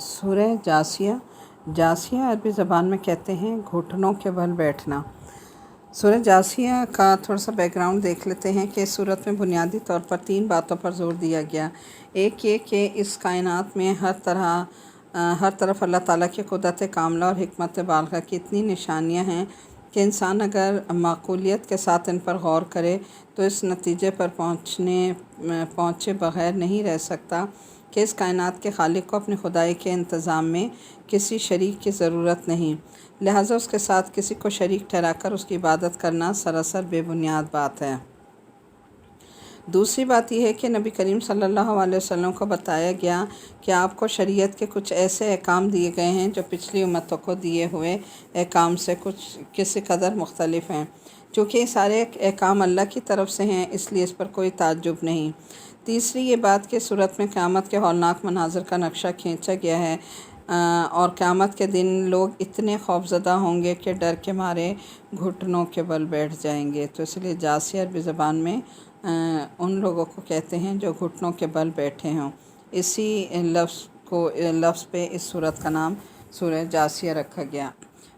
سورہ جاسیہ عربی زبان میں کہتے ہیں گھٹنوں کے بل بیٹھنا۔ سورہ جاسیہ کا تھوڑا سا بیک گراؤنڈ دیکھ لیتے ہیں کہ صورت میں بنیادی طور پر 3 باتوں پر زور دیا گیا۔ ایک یہ کہ اس کائنات میں ہر طرف اللہ تعالیٰ کی قدرت کاملہ اور حکمت بالغہ کی اتنی نشانیاں ہیں کہ انسان اگر معقولیت کے ساتھ ان پر غور کرے تو اس نتیجے پر پہنچے بغیر نہیں رہ سکتا کہ اس کائنات کے خالق کو اپنے خدائی کے انتظام میں کسی شریک کی ضرورت نہیں، لہٰذا اس کے ساتھ کسی کو شریک ٹھہرا کر اس کی عبادت کرنا سراسر بے بنیاد بات ہے۔ دوسری بات یہ ہے کہ نبی کریم صلی اللہ علیہ وسلم کو بتایا گیا کہ آپ کو شریعت کے کچھ ایسے احکام دیے گئے ہیں جو پچھلی امتوں کو دیے ہوئے احکام سے کسی قدر مختلف ہیں۔ چونکہ یہ سارے احکام اللہ کی طرف سے ہیں، اس لیے اس پر کوئی تعجب نہیں۔ تیسری یہ بات کہ صورت میں قیامت کے ہولناک مناظر کا نقشہ کھینچا گیا ہے اور قیامت کے دن لوگ اتنے خوفزدہ ہوں گے کہ ڈر کے مارے گھٹنوں کے بل بیٹھ جائیں گے، تو اس لیے جاسیہ عربی زبان میں ان لوگوں کو کہتے ہیں جو گھٹنوں کے بل بیٹھے ہوں۔ اسی لفظ پہ اس صورت کا نام سورہ جاسیہ رکھا گیا۔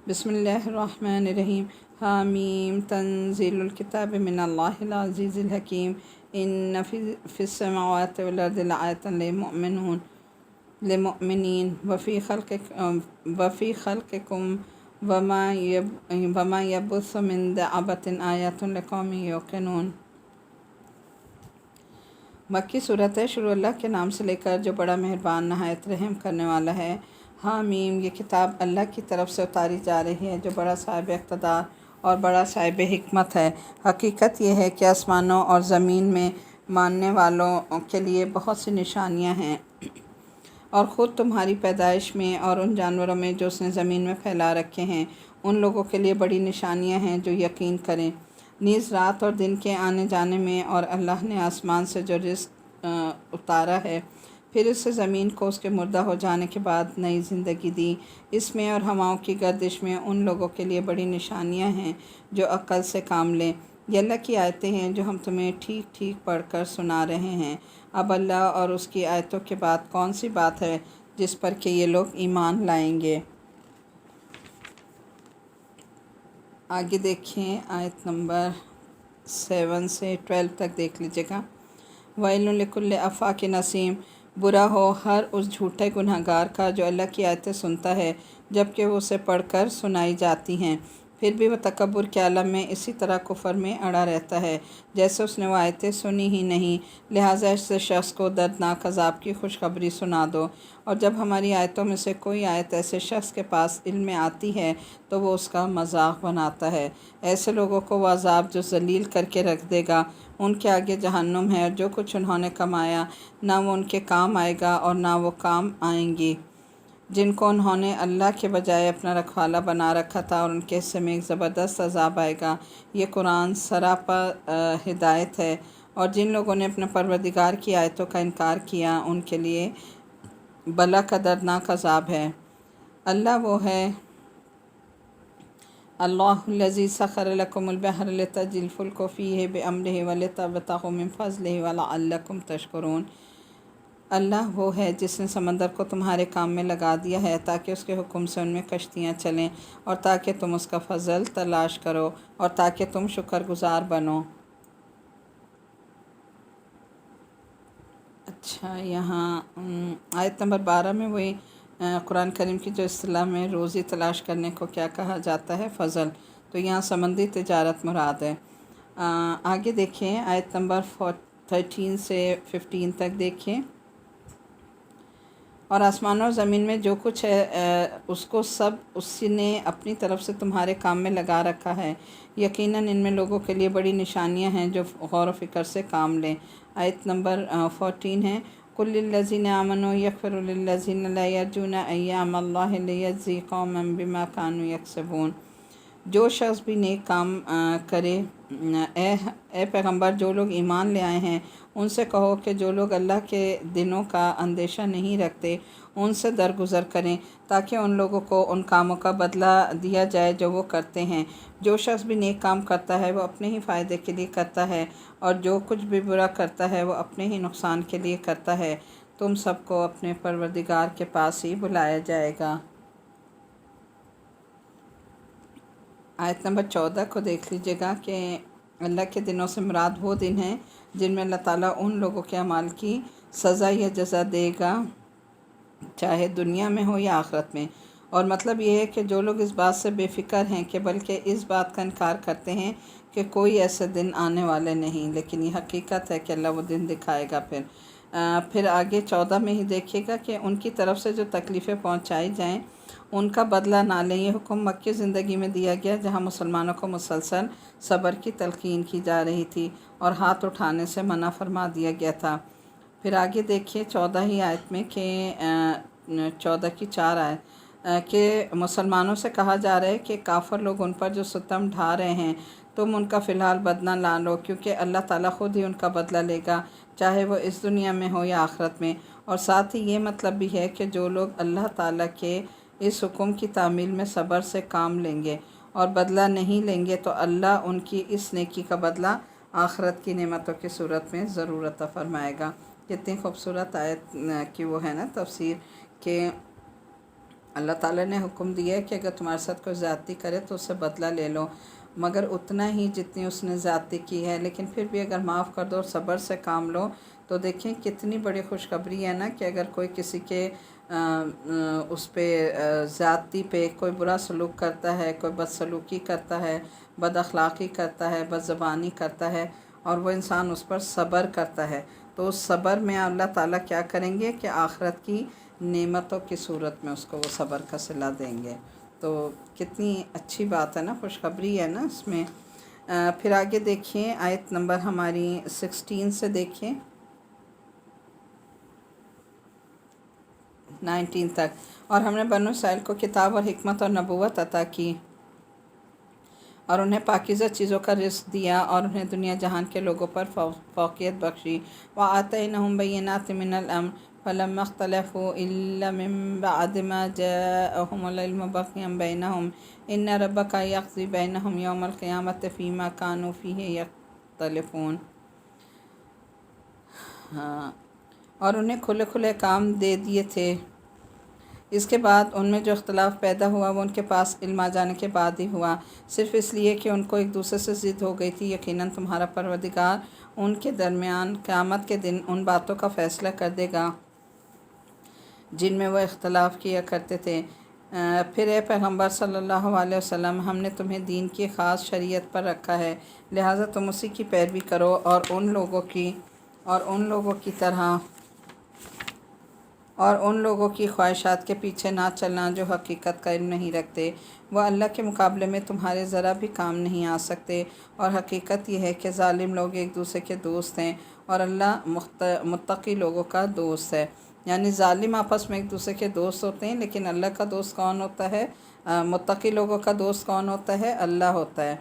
بسم اللہ الرحمن الرحیم۔ حامیم تنزیل الکتاب من اللہ العزیز الحکیم۔ ان فی السماوات والارض لآیات للمؤمنین وفی خلقکم وما یبث من دابۃ آیات لقوم یوقنون۔ مکی صورت ہے۔ شروع اللہ کے نام سے لے کر جو بڑا مہربان نہایت رحم کرنے والا ہے۔ حامیم، یہ کتاب اللہ کی طرف سے اتاری جا رہی ہے جو بڑا صاحب اقتدار اور بڑا صاحب حکمت ہے۔ حقیقت یہ ہے کہ آسمانوں اور زمین میں ماننے والوں کے لیے بہت سی نشانیاں ہیں، اور خود تمہاری پیدائش میں اور ان جانوروں میں جو اس نے زمین میں پھیلا رکھے ہیں ان لوگوں کے لیے بڑی نشانیاں ہیں جو یقین کریں۔ نیز رات اور دن کے آنے جانے میں، اور اللہ نے آسمان سے جو رزق اتارا ہے پھر اس سے زمین کو اس کے مردہ ہو جانے کے بعد نئی زندگی دی، اس میں اور ہواؤں کی گردش میں ان لوگوں کے لیے بڑی نشانیاں ہیں جو عقل سے کام لیں۔ یہ اللہ کی آیتیں ہیں جو ہم تمہیں ٹھیک ٹھیک پڑھ کر سنا رہے ہیں۔ اب اللہ اور اس کی آیتوں کے بعد کون سی بات ہے جس پر کہ یہ لوگ ایمان لائیں گے؟ آگے دیکھیں، آیت نمبر 7 سے 12 تک دیکھ لیجیے گا۔ وَيْلٌ لِكُلِّ أَفَّاكٍ نَسِيمٍ، برا ہو ہر اس جھوٹے گناہ گار کا جو اللہ کی آیتیں سنتا ہے جبکہ وہ اسے پڑھ کر سنائی جاتی ہیں، پھر بھی وہ تکبر کے عالم میں اسی طرح کفر میں اڑا رہتا ہے جیسے اس نے وہ آیتیں سنی ہی نہیں۔ لہٰذا ایسے شخص کو دردناک عذاب کی خوشخبری سنا دو، اور جب ہماری آیتوں میں سے کوئی آیت ایسے شخص کے پاس علم میں آتی ہے تو وہ اس کا مذاق بناتا ہے۔ ایسے لوگوں کو وہ عذاب جو ذلیل کر کے رکھ دے گا، ان کے آگے جہنم ہے، اور جو کچھ انہوں نے کمایا نہ وہ ان کے کام آئے گا اور نہ وہ کام آئیں گی جن کو انہوں نے اللہ کے بجائے اپنا رکھوالا بنا رکھا تھا، اور ان کے حصے میں ایک زبردست عذاب آئے گا۔ یہ قرآن سراپا ہدایت ہے، اور جن لوگوں نے اپنے پروردگار کی آیتوں کا انکار کیا ان کے لیے بلا کا دردناک عذاب ہے۔ اللہ وہ ہے، اللہ الذی سخر لکم البحر لتجری الفلک فیہ بامرہ ولتبتغوا من فضلہ ولعلکم تشکرون۔ اللہ وہ ہے جس نے سمندر کو تمہارے کام میں لگا دیا ہے تاکہ اس کے حکم سے ان میں کشتیاں چلیں، اور تاکہ تم اس کا فضل تلاش کرو، اور تاکہ تم شکر گزار بنو۔ اچھا، یہاں آیت نمبر 12 میں وہی قرآن کریم کی جو اصطلاح میں روزی تلاش کرنے کو کیا کہا جاتا ہے؟ فضل، تو یہاں سمندری تجارت مراد ہے۔ آگے دیکھیں، آیت نمبر 13 سے 15 تک دیکھیں۔ اور آسمانوں اور زمین میں جو کچھ ہے اس کو سب اسی نے اپنی طرف سے تمہارے کام میں لگا رکھا ہے، یقیناً ان میں لوگوں کے لیے بڑی نشانیاں ہیں جو غور و فکر سے کام لیں۔ آیت نمبر 14 ہے، قُلْ لِلَّذِينَ آمَنُوا يَغْفِرُوا لِلَّذِينَ لَا يَرْجُونَ أَيَّامَ اللَّهِ لِيَجْزِيَ قَوْمًا بِمَا كَانُوا يَكْسِبُونَ۔ جو شخص بھی نیک کام کرے، اے پیغمبر، جو لوگ ایمان لے آئے ہیں ان سے کہو کہ جو لوگ اللہ کے دنوں کا اندیشہ نہیں رکھتے ان سے درگزر کریں تاکہ ان لوگوں کو ان کاموں کا بدلہ دیا جائے جو وہ کرتے ہیں۔ جو شخص بھی نیک کام کرتا ہے وہ اپنے ہی فائدے کے لیے کرتا ہے، اور جو کچھ بھی برا کرتا ہے وہ اپنے ہی نقصان کے لیے کرتا ہے۔ تم سب کو اپنے پروردگار کے پاس ہی بلایا جائے گا۔ آیت نمبر 14 کو دیکھ لیجیے گا کہ اللہ کے دنوں سے مراد وہ دن ہیں جن میں اللہ تعالیٰ ان لوگوں کے اعمال کی سزا یا جزا دے گا، چاہے دنیا میں ہو یا آخرت میں۔ اور مطلب یہ ہے کہ جو لوگ اس بات سے بے فکر ہیں کہ بلکہ اس بات کا انکار کرتے ہیں کہ کوئی ایسے دن آنے والے نہیں، لیکن یہ حقیقت ہے کہ اللہ وہ دن دکھائے گا۔ پھر آگے 14 میں ہی دیکھیے گا کہ ان کی طرف سے جو تکلیفیں پہنچائی جائیں ان کا بدلہ نہ لیں۔ یہ حکم مکی زندگی میں دیا گیا جہاں مسلمانوں کو مسلسل صبر کی تلقین کی جا رہی تھی اور ہاتھ اٹھانے سے منع فرما دیا گیا تھا۔ پھر آگے دیکھیے 14 ہی آیت میں کہ 14 کی 4 آیت کہ مسلمانوں سے کہا جا رہا ہے کہ کافر لوگ ان پر جو ستم ڈھا رہے ہیں تم ان کا فی الحال بدلہ نہ لو، کیونکہ اللہ تعالیٰ خود ہی ان کا بدلہ لے گا، چاہے وہ اس دنیا میں ہو یا آخرت میں۔ اور ساتھ ہی یہ مطلب بھی ہے کہ جو لوگ اللہ تعالیٰ کے اس حکم کی تعمیل میں صبر سے کام لیں گے اور بدلہ نہیں لیں گے تو اللہ ان کی اس نیکی کا بدلہ آخرت کی نعمتوں کی صورت میں ضرور عطا فرمائے گا۔ کتنی خوبصورت آیت کی وہ ہے نا تفسیر کہ اللہ تعالیٰ نے حکم دیا ہے کہ اگر تمہارے ساتھ کوئی زیادتی کرے تو اس سے بدلہ لے لو، مگر اتنا ہی جتنی اس نے زیادتی کی ہے، لیکن پھر بھی اگر معاف کر دو اور صبر سے کام لو تو دیکھیں کتنی بڑی خوشخبری ہے نا کہ اگر کوئی کسی کے اس پہ زیادتی پہ کوئی برا سلوک کرتا ہے، کوئی بدسلوکی کرتا ہے، بد اخلاقی کرتا ہے، بد زبانی کرتا ہے اور وہ انسان اس پر صبر کرتا ہے تو اس صبر میں اللہ تعالیٰ کیا کریں گے کہ آخرت کی نعمتوں کی صورت میں اس کو وہ صبر کا صلہ دیں گے۔ تو کتنی اچھی بات ہے نا، خوشخبری ہے نا اس میں۔ پھر آگے دیکھیں آیت نمبر ہماری 16 سے دیکھیں 19 تک۔ اور ہم نے بنو اسرائیل کو کتاب اور حکمت اور نبوت عطا کی اور انہیں پاکیزہ چیزوں کا رزق دیا اور انہیں دنیا جہان کے لوگوں پر فوقیت بخشی۔ وَآتَيْنَاهُمْ بَيِّنَاتٍ مِّنَ الْأَمْرِ فَلَمَّا اخْتَلَفُوا إِلَّا مِن بَعْدِ مَا جَاءَهُمُ الْعِلْمُ بَغْيًا بَيْنَهُمْ إِنَّ رَبَّكَ يَقْضِي بَيْنَهُمْ يَوْمَ الْقِيَامَةِ فِيمَا كَانُوا فِيهِ يَخْتَلِفُونَ۔ اور انہیں کھلے کھلے کام دے دیے تھے، اس کے بعد ان میں جو اختلاف پیدا ہوا وہ ان کے پاس علم آ جانے کے بعد ہی ہوا، صرف اس لیے کہ ان کو ایک دوسرے سے ضد ہو گئی تھی۔ یقیناً تمہارا پروردگار ان کے درمیان قیامت کے دن ان باتوں کا فیصلہ کر دے گا جن میں وہ اختلاف کیا کرتے تھے۔ پھر اے پیغمبر صلی اللہ علیہ وسلم، ہم نے تمہیں دین کی خاص شریعت پر رکھا ہے، لہٰذا تم اسی کی پیروی کرو اور ان لوگوں کی خواہشات کے پیچھے نہ چلنا جو حقیقت کا علم نہیں رکھتے، وہ اللہ کے مقابلے میں تمہارے ذرا بھی کام نہیں آ سکتے۔ اور حقیقت یہ ہے کہ ظالم لوگ ایک دوسرے کے دوست ہیں اور اللہ متقی لوگوں کا دوست ہے۔ یعنی ظالم آپس میں ایک دوسرے کے دوست ہوتے ہیں، لیکن اللہ کا دوست کون ہوتا ہے؟ متقی لوگوں کا دوست کون ہوتا ہے؟ اللہ ہوتا ہے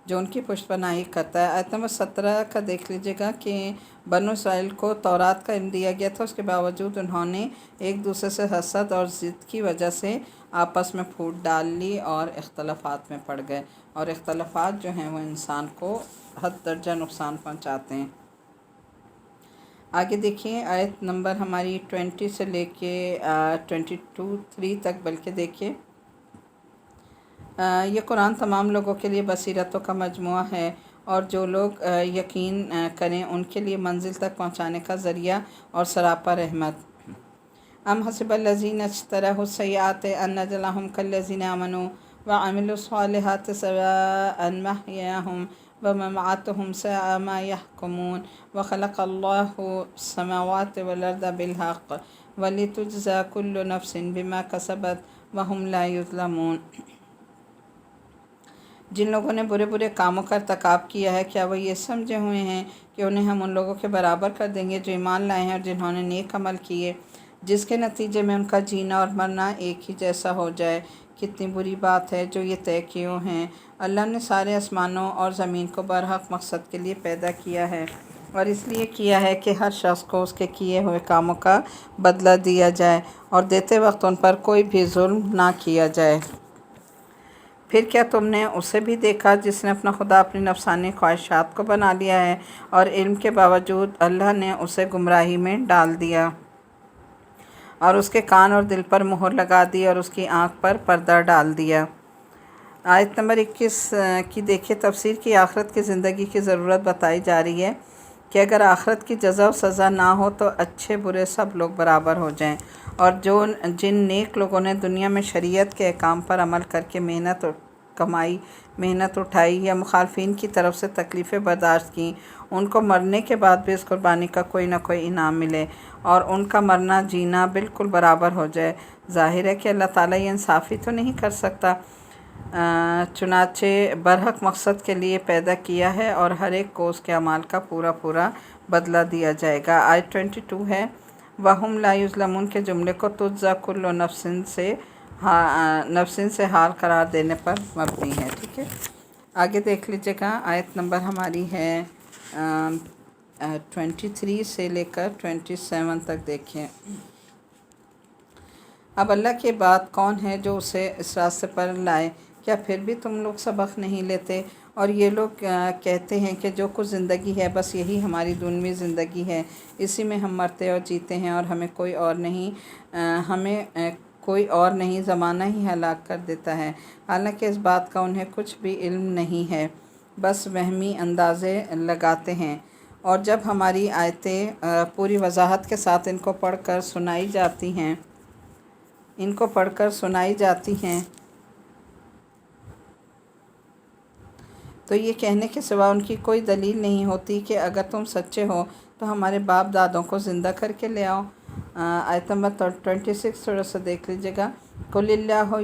جو ان کی پشت پناہی کرتا ہے۔ آیت نمبر 17 کا دیکھ لیجیے گا کہ بنو اسرائیل کو تورات کا علم دیا گیا تھا، اس کے باوجود انہوں نے ایک دوسرے سے حسد اور ضد کی وجہ سے آپس میں پھوٹ ڈال لی اور اختلافات میں پڑ گئے، اور اختلافات جو ہیں وہ انسان کو حد درجہ نقصان پہنچاتے ہیں۔ آگے دیکھیں آیت نمبر ہماری 20 سے لے کے 22 تک بلکہ دیکھیے۔ یہ قرآن تمام لوگوں کے لیے بصیرتوں کا مجموعہ ہے اور جو لوگ یقین کریں ان کے لیے منزل تک پہنچانے کا ذریعہ اور سراپا رحمت۔ ام حسب الذین اجترحوا السیئات ان نجعلهم کالذین آمنوا وعملوا الصالحات سواء محیاهم ومماتهم ساء ما يحکمون وخلق اللہ السماوات والارض بالحق ولتجزى كل نفس بما كسبت وهم لا یظلمون۔ جن لوگوں نے برے برے کاموں کا ارتکاب کیا ہے، کیا وہ یہ سمجھے ہوئے ہیں کہ انہیں ہم ان لوگوں کے برابر کر دیں گے جو ایمان لائے ہیں اور جنہوں نے نیک عمل کیے، جس کے نتیجے میں ان کا جینا اور مرنا ایک ہی جیسا ہو جائے؟ کتنی بری بات ہے جو یہ طے کیوں ہیں۔ اللہ نے سارے آسمانوں اور زمین کو برحق مقصد کے لیے پیدا کیا ہے، اور اس لیے کیا ہے کہ ہر شخص کو اس کے کیے ہوئے کاموں کا بدلہ دیا جائے اور دیتے وقت ان پر کوئی بھی ظلم نہ کیا جائے۔ پھر کیا تم نے اسے بھی دیکھا جس نے اپنا خدا اپنی نفسانی خواہشات کو بنا لیا ہے اور علم کے باوجود اللہ نے اسے گمراہی میں ڈال دیا۔ اور اس کے کان اور دل پر مہر لگا دی اور اس کی آنکھ پر پردہ ڈال دیا۔ آیت نمبر 21 کی دیکھیے تفسیر کی آخرت کی زندگی کی ضرورت بتائی جا رہی ہے کہ اگر آخرت کی جزا و سزا نہ ہو تو اچھے برے سب لوگ برابر ہو جائیں، اور جن نیک لوگوں نے دنیا میں شریعت کے احکام پر عمل کر کے محنت اٹھائی یا مخالفین کی طرف سے تکلیفیں برداشت کیں، ان کو مرنے کے بعد بھی اس قربانی کا کوئی نہ کوئی انعام ملے اور ان کا مرنا جینا بالکل برابر ہو جائے۔ ظاہر ہے کہ اللہ تعالیٰ یہ انصافی تو نہیں کر سکتا، چنانچہ برحق مقصد کے لیے پیدا کیا ہے اور ہر ایک کو اس کے اعمال کا پورا بدلہ دیا جائے گا۔ آیت 22 ہے وَهُمْ لَا يُظْلَمُونَ کے جملے کو تُجْزَىٰ كُلُّ نفس سے حال قرار دینے پر مبنی ہے، ٹھیک ہے۔ آگے دیکھ لیجیے گا، آیت نمبر ہماری ہے 23 سے لے کر 27 تک دیکھیں۔ اب اللہ کے بعد کون ہے جو اسے اس راستے پر لائے؟ کیا پھر بھی تم لوگ سبق نہیں لیتے؟ اور یہ لوگ کہتے ہیں کہ جو کچھ زندگی ہے بس یہی ہماری دنیوی زندگی ہے، اسی میں ہم مرتے اور جیتے ہیں اور ہمیں کوئی اور نہیں، زمانہ ہی ہلاک کر دیتا ہے۔ حالانکہ اس بات کا انہیں کچھ بھی علم نہیں ہے، بس وہمی اندازے لگاتے ہیں، اور جب ہماری آیتیں پوری وضاحت کے ساتھ ان کو پڑھ کر سنائی جاتی ہیں تو یہ کہنے کے سوا ان کی کوئی دلیل نہیں ہوتی کہ اگر تم سچے ہو تو ہمارے باپ دادوں کو زندہ کر کے لے آؤ۔ آیت نمبر 26 تھوڑا سا دیکھ لیجیے گا۔ قُلِ اللَّهُ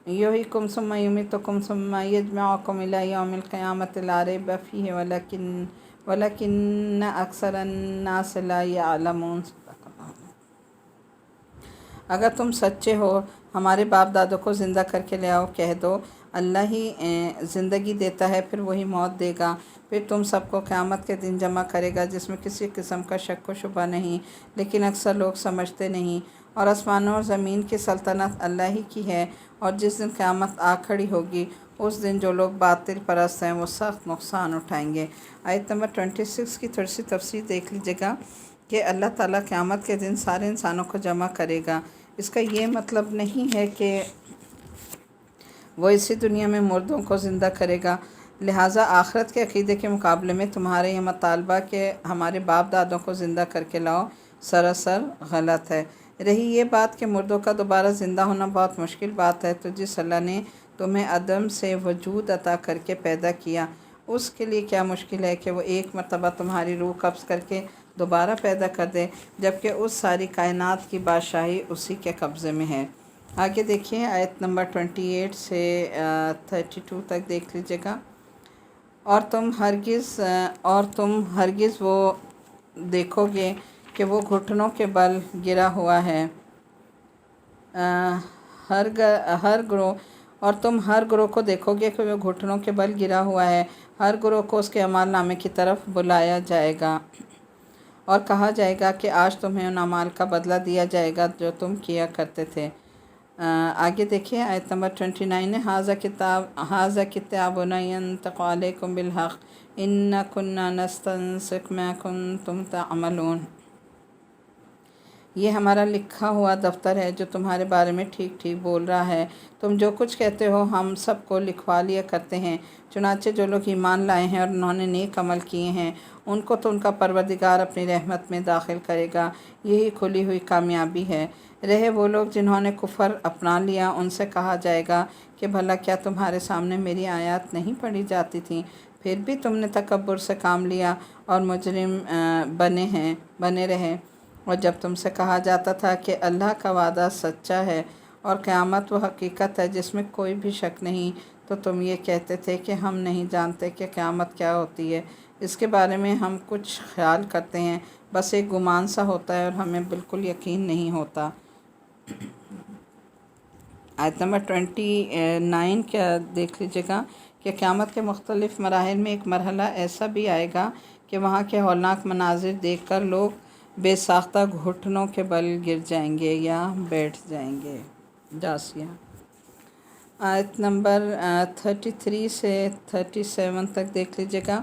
يُحْيِيكُمْ ثُمَّ يُمِيتُكُمْ ثُمَّ يَجْمَعُكُمْ إِلَىٰ يَوْمِ الْقِيَامَةِ لَا رَيْبَ فِيهِ وَلَكِنَّ أَكْثَرَ النَّاسِ لَا يَعْلَمُونَ۔ اگر تم سچے ہو ہمارے باپ دادوں کو زندہ کر کے لے آؤ، کہہ دو اللہ ہی زندگی دیتا ہے پھر وہی موت دے گا، پھر تم سب کو قیامت کے دن جمع کرے گا جس میں کسی قسم کا شک و شبہ نہیں، لیکن اکثر لوگ سمجھتے نہیں۔ اور آسمانوں اور زمین کی سلطنت اللہ ہی کی ہے، اور جس دن قیامت آ کھڑی ہوگی اس دن جو لوگ باطل پرست ہیں وہ سخت نقصان اٹھائیں گے۔ آیت نمبر 26 کی تھوڑی سی تفسیر دیکھ لیجیے گا کہ اللہ تعالیٰ قیامت کے دن سارے انسانوں کو جمع کرے گا۔ اس کا یہ مطلب نہیں ہے کہ وہ اسی دنیا میں مردوں کو زندہ کرے گا، لہٰذا آخرت کے عقیدے کے مقابلے میں تمہارے یہ مطالبہ کہ ہمارے باپ دادوں کو زندہ کر کے لاؤ سراسر غلط ہے۔ رہی یہ بات کہ مردوں کا دوبارہ زندہ ہونا بہت مشکل بات ہے، تو جس اللہ نے تمہیں عدم سے وجود عطا کر کے پیدا کیا اس کے لیے کیا مشکل ہے کہ وہ ایک مرتبہ تمہاری روح قبض کر کے دوبارہ پیدا کر دے، جبکہ اس ساری کائنات کی بادشاہی اسی کے قبضے میں ہے۔ آگے دیکھیے آیت نمبر 28 سے 32 تک دیکھ لیجیے گا۔ اور تم ہرگز وہ دیکھو گے کہ وہ گھٹنوں کے بل گرا ہوا ہے، اور تم ہر گروہ کو دیکھو گے کہ وہ گھٹنوں کے بل گرا ہوا ہے، ہر گروہ کو اس کے اعمال نامے کی طرف بلایا جائے گا اور کہا جائے گا کہ آج تمہیں ان اعمال کا بدلہ دیا جائے گا جو تم کیا کرتے تھے۔ آگے دیکھیے آیت نمبر 29 ہے ھذا کتابنا ینطق علیکم بالحق انا کنا نستنسخ ما کنتم تعملون۔ یہ ہمارا لکھا ہوا دفتر ہے جو تمہارے بارے میں ٹھیک ٹھیک بول رہا ہے، تم جو کچھ کہتے ہو ہم سب کو لکھوا لیا کرتے ہیں۔ چنانچہ جو لوگ ایمان لائے ہیں اور انہوں نے نیک عمل کیے ہیں ان کو تو ان کا پروردگار اپنی رحمت میں داخل کرے گا، یہی کھلی ہوئی کامیابی ہے۔ رہے وہ لوگ جنہوں نے کفر اپنا لیا، ان سے کہا جائے گا کہ بھلا کیا تمہارے سامنے میری آیات نہیں پڑھی جاتی تھیں، پھر بھی تم نے تکبر سے کام لیا اور مجرم بنے رہے۔ اور جب تم سے کہا جاتا تھا کہ اللہ کا وعدہ سچا ہے اور قیامت وہ حقیقت ہے جس میں کوئی بھی شک نہیں، تو تم یہ کہتے تھے کہ ہم نہیں جانتے کہ قیامت کیا ہوتی ہے، اس کے بارے میں ہم کچھ خیال کرتے ہیں، بس ایک گمان سا ہوتا ہے اور ہمیں بالکل یقین نہیں ہوتا۔ آیت نمبر 29 کیا دیکھ لیجیے گا کہ قیامت کے مختلف مراحل میں ایک مرحلہ ایسا بھی آئے گا کہ وہاں کے ہولناک مناظر دیکھ کر لوگ بے ساختہ گھٹنوں کے بل گر جائیں گے یا بیٹھ جائیں گے۔ جاسیہ آیت نمبر 33 سے 37 تک دیکھ لیجیے گا۔